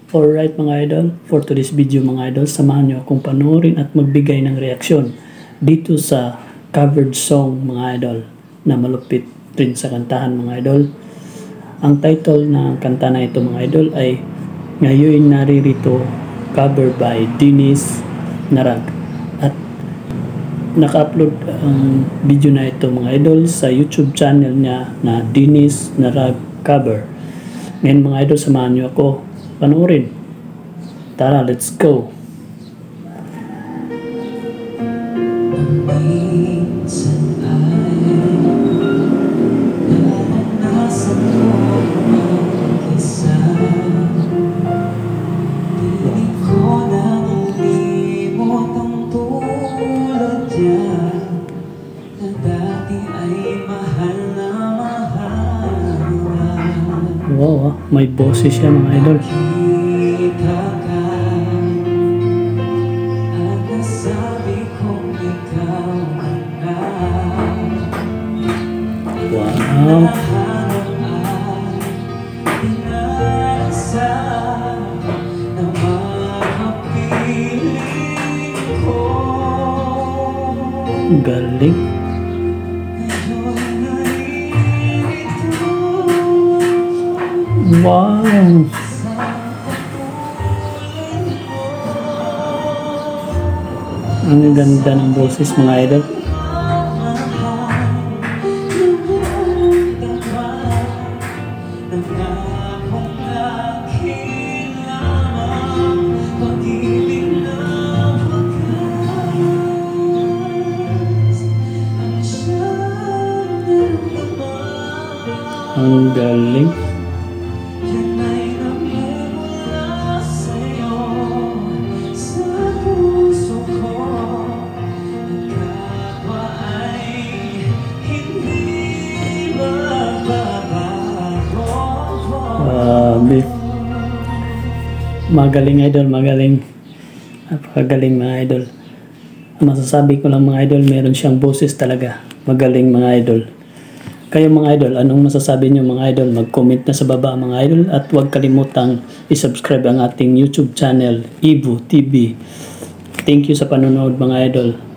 Alright mga idol, for today's video mga idol, samahan nyo akong panoorin at magbigay ng reaksyon dito sa covered song mga idol na malupit rin sa kantahan mga idol. Ang title ng kanta na ito mga idol ay Ngayon Naririto, cover by Dennis Narag. At naka-upload ang video na ito mga idol sa YouTube channel niya na Dennis Narag Cover. Ngayon mga idol, samahan nyo ako panoorin. Tara, let's go. Minsan ay naranasan ko mag-isa. Piling ko nang ilimot ang tulad niya na dati ay mahal na mahal. Wow, may boses siya mga idol. Kita ka at nasabi kong ikaw na. Wow. Galing. Wow. Ang ganda ng boses mga idol. Ang galing. Magaling idol, magaling. Napakagaling mga idol. Masasabi ko lang mga idol, meron siyang boses talaga. Magaling mga idol. Kayo mga idol, anong masasabi niyo mga idol? Mag-comment na sa baba mga idol at huwag kalimutang i-subscribe ang ating YouTube channel, Evo TV. Thank you sa panonood mga idol.